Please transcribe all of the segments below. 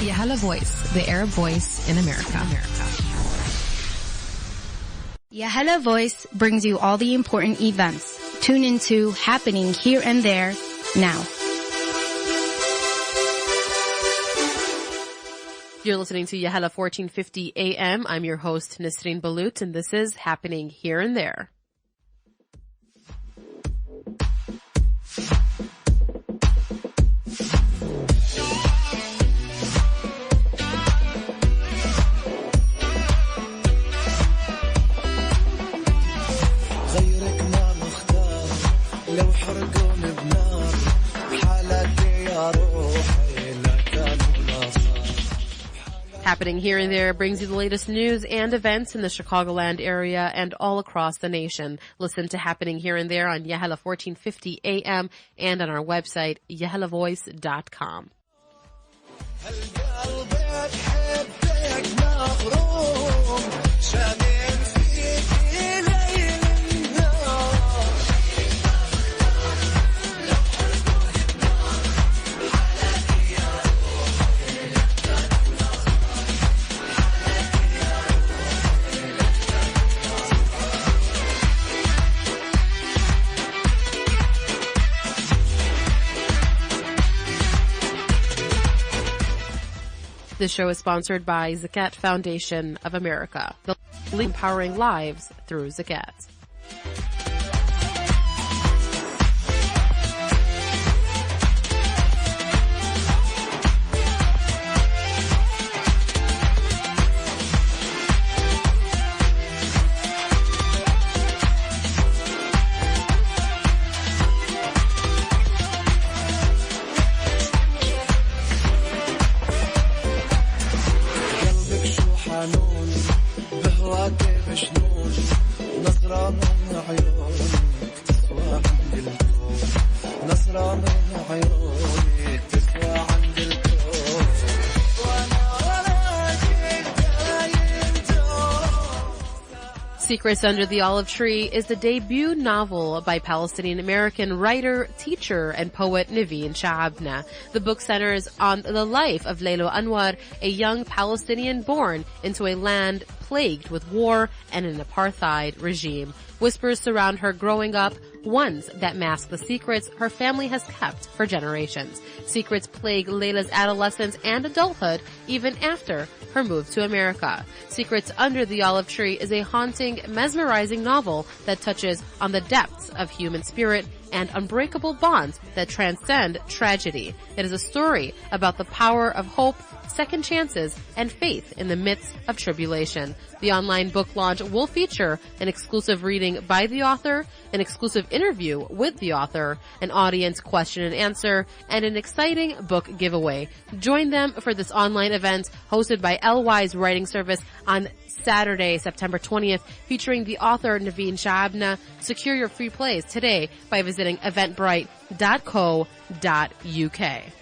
Yahala Voice, the Arab voice in America. Yahala Voice brings you all the important events. Tune into Happening Here and There now. You're listening to Yahala 1450 AM. I'm your host, Nisreen Balut, and this is Happening Here and There. Happening Here and There brings you the latest news and events in the Chicagoland area and all across the nation. Listen to Happening Here and There on Yahala 1450 AM and on our website, yahalavoice.com. This show is sponsored by Zakat Foundation of America, the empowering lives through Zakat. Secrets Under the Olive Tree is the debut novel by Palestinian-American writer, teacher, and poet Naveen Sha'abna. The book centers on the life of Laylo Anwar, a young Palestinian born into a land plagued with war and an apartheid regime. Whispers surround her growing up, ones that mask the secrets her family has kept for generations. Secrets plague Layla's adolescence and adulthood even after her move to America. Secrets Under the Olive Tree is a haunting, mesmerizing novel that touches on the depths of human spirit and unbreakable bonds that transcend tragedy. It is a story about the power of hope, second chances, and faith in the midst of tribulation. The online book launch will feature an exclusive reading by the author, an exclusive interview with the author, an audience question and answer, and an exciting book giveaway. Join them for this online event hosted by LY's writing service on Saturday, September 20th, featuring the author Naveen Sha'abna. Secure your free plays today by visiting eventbrite.co.uk.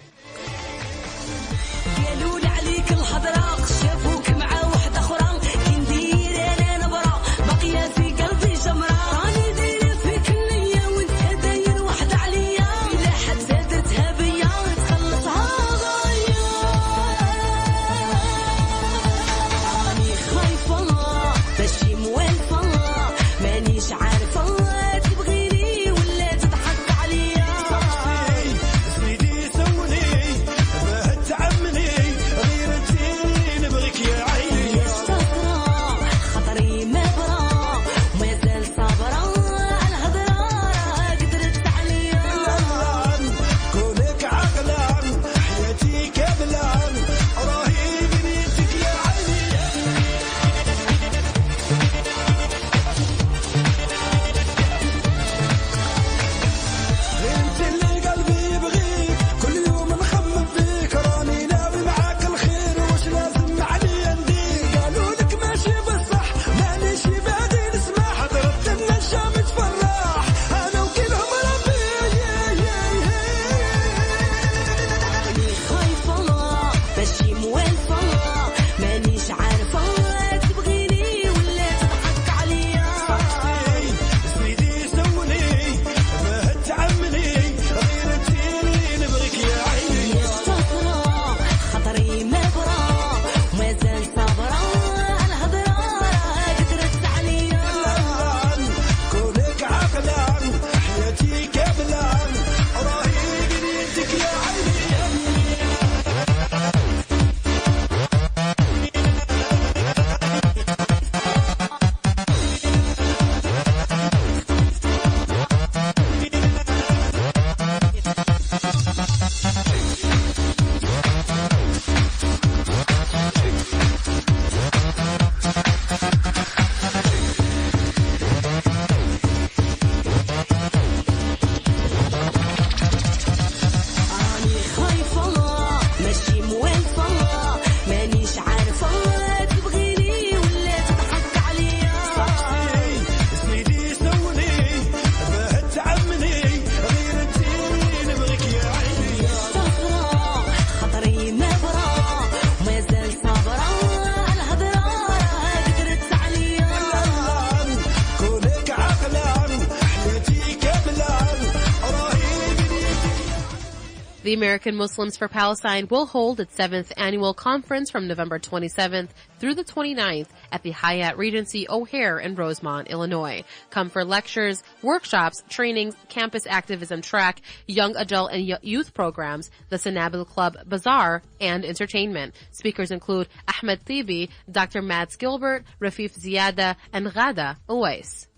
The American Muslims for Palestine will hold its 7th annual conference from November 27th through the 29th at the Hyatt Regency O'Hare in Rosemont, Illinois. Come for lectures, workshops, trainings, campus activism track, young adult and youth programs, the Sanabil Club Bazaar, and entertainment. Speakers include Ahmed Tibi, Dr. Mads Gilbert, Rafif Ziada, and Ghada Uwais.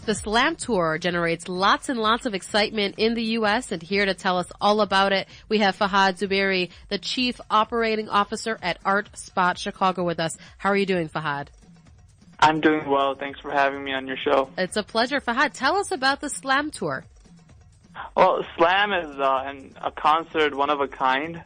The Slam Tour generates lots and lots of excitement in the U.S., and here to tell us all about it, we have Fahad Zubairi, the Chief Operating Officer at Art Spot Chicago with us. How are you doing, Fahad? I'm doing well. Thanks for having me on your show. It's a pleasure. Fahad, tell us about the Slam Tour. Well, Slam is a concert one of a kind.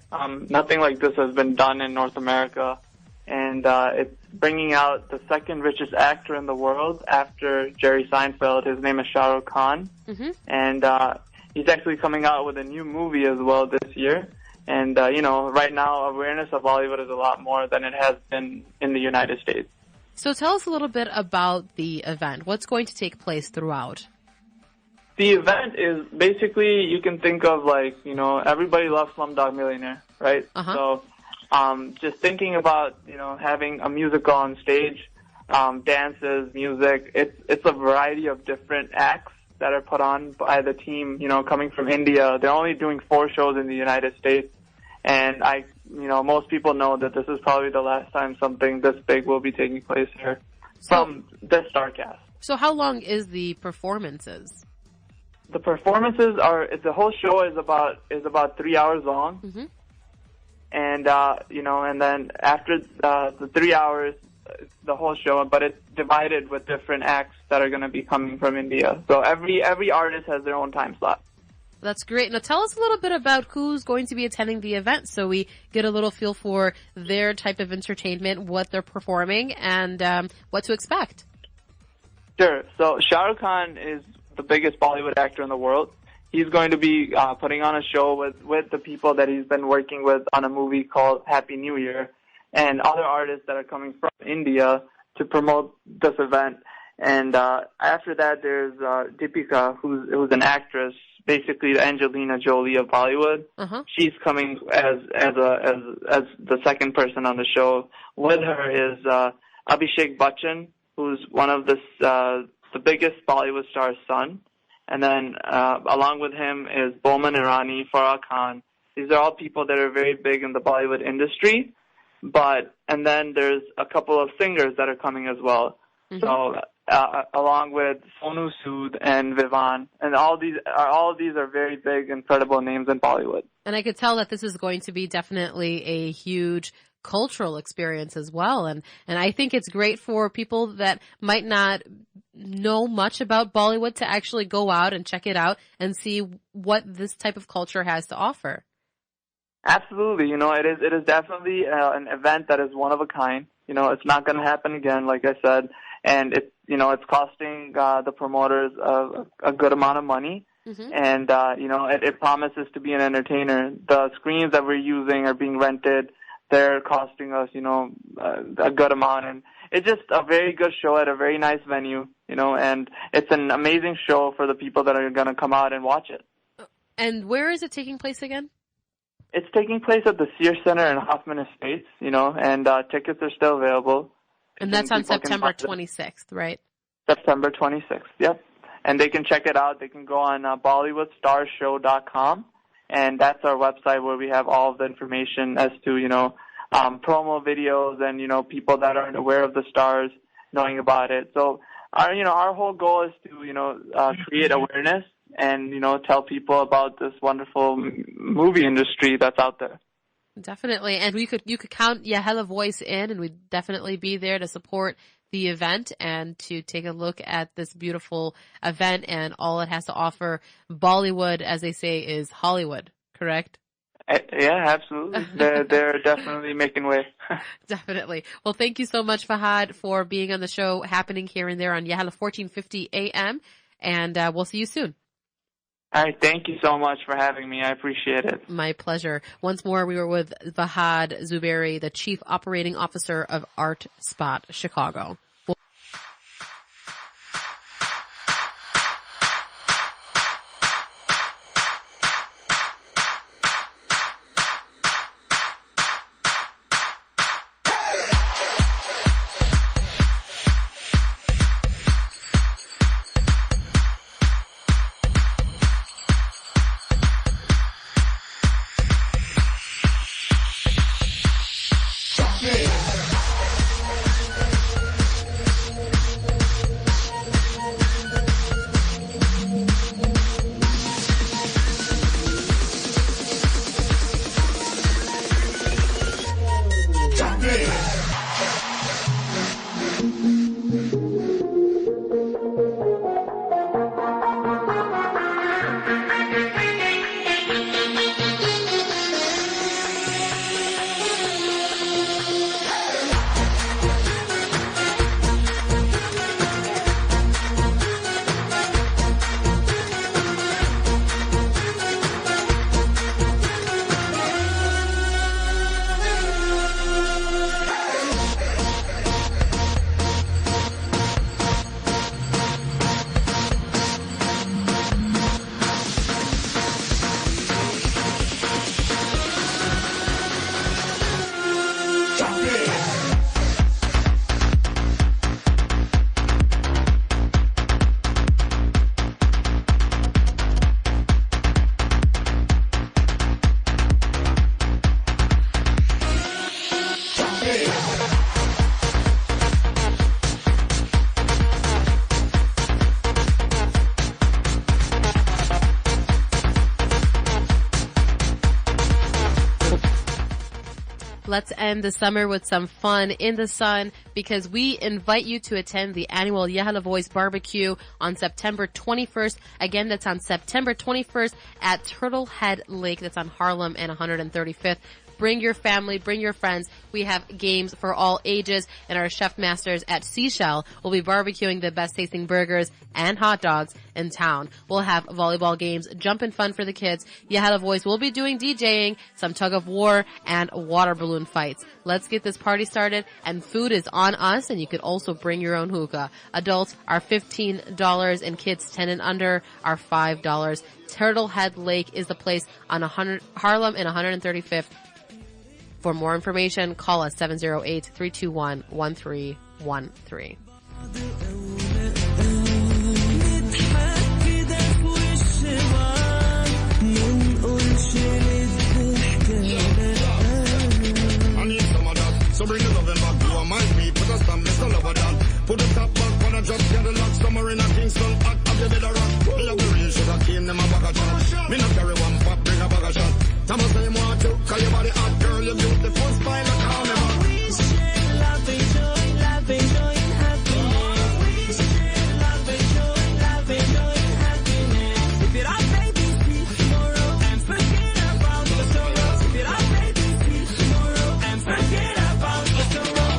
Nothing like this has been done in North America. And it's bringing out the second richest actor in the world after Jerry Seinfeld. His name is Shah Rukh Khan. Mm-hmm. And he's actually coming out with a new movie as well this year. And, right now awareness of Bollywood is a lot more than it has been in the United States. So tell us a little bit about the event. What's going to take place throughout? The event is basically, you can think of everybody loves Slumdog Millionaire, right? Uh-huh. So just thinking about, having a musical on stage, dances, music, it's a variety of different acts that are put on by the team, coming from India. They're only doing 4 shows in the United States. And most people know that this is probably the last time something this big will be taking place here from the StarCast. So how long is the performances? The performances the whole show is about 3 hours long. Mm-hmm. And, and then after the 3 hours, the whole show, but it's divided with different acts that are going to be coming from India. So every artist has their own time slot. That's great. Now tell us a little bit about who's going to be attending the event so we get a little feel for their type of entertainment, what they're performing, and what to expect. Sure. So Shah Rukh Khan is the biggest Bollywood actor in the world. He's going to be putting on a show with the people that he's been working with on a movie called Happy New Year and other artists that are coming from India to promote this event. And after that, there's Deepika, who's an actress, basically the Angelina Jolie of Bollywood. She's coming as the second person on the show. With her is Abhishek Bachchan, who's one of the biggest Bollywood star's son. And then along with him is Boman Irani, Farah Khan. These are all people that are very big in the Bollywood industry. And then there's a couple of singers that are coming as well. So along with Sonu Sood and Vivan, and all of these are very big, incredible names in Bollywood. And I could tell that this is going to be definitely a huge cultural experience as well. And I think it's great for people that might not know much about Bollywood to actually go out and check it out and see what this type of culture has to offer. Absolutely. It is definitely an event that is one of a kind. It's not going to happen again, like I said, and it's costing the promoters a good amount of money. And it promises to be an entertainer. The screens that we're using are being rented. They're costing us, a good amount, and it's just a very good show at a very nice venue, and it's an amazing show for the people that are going to come out and watch it. And where is it taking place again? It's taking place at the Sears Center in Hoffman Estates, and tickets are still available. And that's on September 26th, right? September 26th, yep. And they can check it out. They can go on BollywoodStarsShow.com, and that's our website where we have all of the information as to, promo videos and, people that aren't aware of the stars knowing about it. So our whole goal is to, create awareness and, tell people about this wonderful movie industry that's out there. Definitely. And you could count Yahala Voice in, and we'd definitely be there to support the event and to take a look at this beautiful event and all it has to offer. Bollywood, as they say, is Hollywood, correct? Yeah, absolutely. They're definitely making way. Definitely. Well, thank you so much, Fahad, for being on the show, happening here and there on Yahala 1450 AM, and we'll see you soon. All right. Thank you so much for having me. I appreciate it. My pleasure. Once more, we were with Fahad Zubairi, the Chief Operating Officer of Art Spot Chicago. Let's end the summer with some fun in the sun because we invite you to attend the annual Yahala Voice Barbecue on September 21st. Again, that's on September 21st at Turtle Head Lake. That's on Harlem and 135th. Bring your family, bring your friends. We have games for all ages, and our chef masters at Seashell will be barbecuing the best tasting burgers and hot dogs in town. We'll have volleyball games, jumpin' fun for the kids. Yahala Voice will be doing DJing, some tug of war, and water balloon fights. Let's get this party started, and food is on us, and you could also bring your own hookah. Adults are $15, and kids 10 and under are $5. Turtle Head Lake is the place on Harlem and 135th. For more information, call us 708-321-1313. So bring the loving back to our mind, me put a stamp, Mr. Lover down. Put the top back when I just get the lock, somewhere in a Kingston, hot, have you been a rock? Me love the real sugar cane, them a bag of shot. Me not carry one pop, bring a bag of shot. Thomas say you want to, call your body hot, girl, you beautiful spine, like how never. We share love and joy and happiness. We share love and joy and happiness. If it all baby, see tomorrow, and forget about the sorrow. If it all baby, see tomorrow, and forget about the sorrow.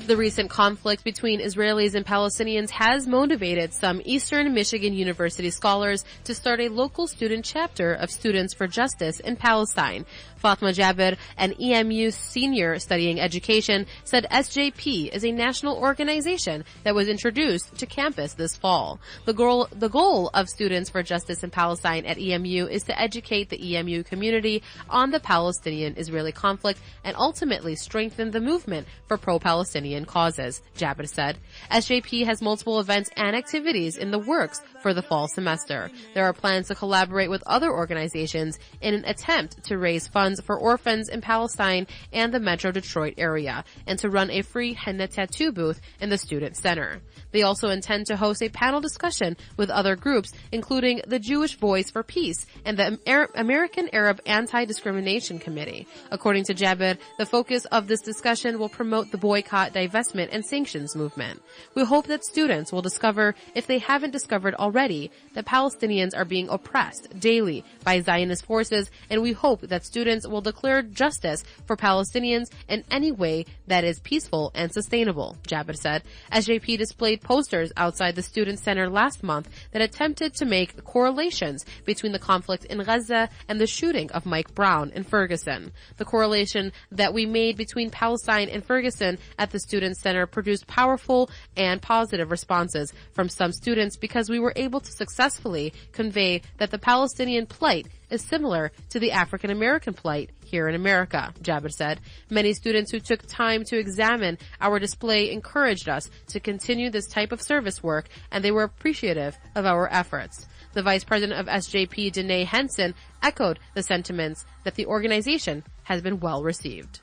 The recent conflict between Israelis and Palestinians has motivated some Eastern Michigan University scholars to start a local student chapter of Students for Justice in Palestine. Fatma Jabir, an EMU senior studying education, said SJP is a national organization that was introduced to campus this fall. The goal of Students for Justice in Palestine at EMU is to educate the EMU community on the Palestinian-Israeli conflict and ultimately strengthen the movement for pro-Palestinian causes, Jabir said. SJP has multiple events and activities in the works for the fall semester. There are plans to collaborate with other organizations in an attempt to raise funds for orphans in Palestine and the Metro Detroit area, and to run a free henna tattoo booth in the Student Center. They also intend to host a panel discussion with other groups, including the Jewish Voice for Peace and the American Arab Anti-Discrimination Committee. According to Jabir, the focus of this discussion will promote the boycott, divestment, and sanctions movement. We hope that students will discover, if they haven't discovered already, that Palestinians are being oppressed daily by Zionist forces, and we hope that students will declare justice for Palestinians in any way that is peaceful and sustainable, Jabir said. SJP displayed posters outside the Student Center last month that attempted to make correlations between the conflict in Gaza and the shooting of Mike Brown in Ferguson. The correlation that we made between Palestine and Ferguson at the Student Student Center produced powerful and positive responses from some students because we were able to successfully convey that the Palestinian plight is similar to the African American plight here in America, Jabir said. Many students who took time to examine our display encouraged us to continue this type of service work, and they were appreciative of our efforts. The vice president of SJP, Danae Henson, echoed the sentiments that the organization has been well received.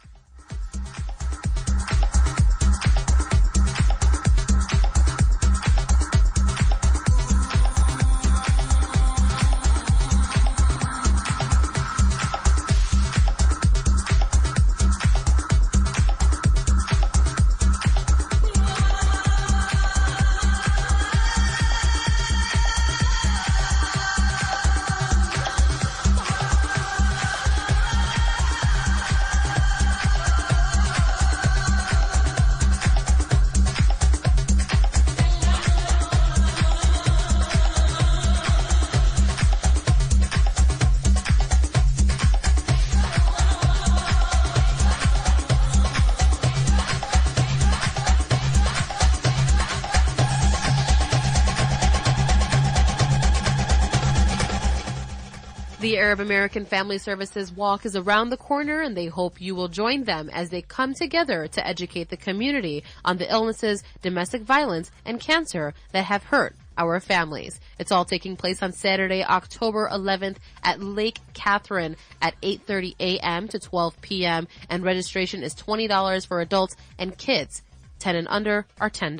The Arab American Family Services Walk is around the corner, and they hope you will join them as they come together to educate the community on the illnesses, domestic violence, and cancer that have hurt our families. It's all taking place on Saturday, October 11th at Lake Catherine at 8:30 a.m. to 12 p.m. and registration is $20 for adults, and kids 10 and under are $10.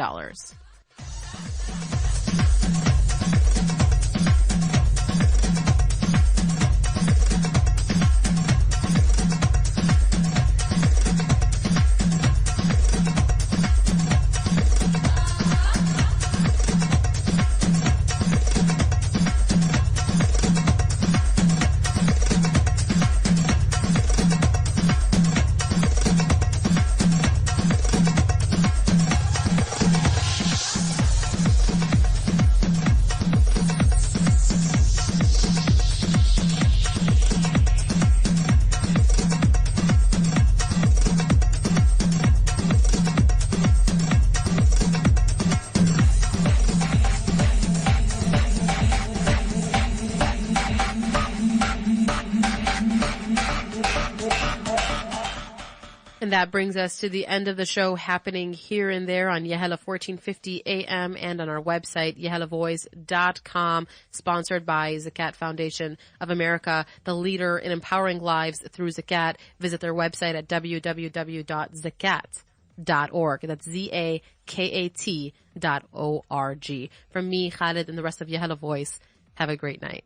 And that brings us to the end of the show, happening here and there on Yahala 1450 AM and on our website, yahalavoice.com, sponsored by Zakat Foundation of America, the leader in empowering lives through Zakat. Visit their website at www.zakat.org. That's ZAKAT.org. From me, Khalid, and the rest of Yahala Voice, have a great night.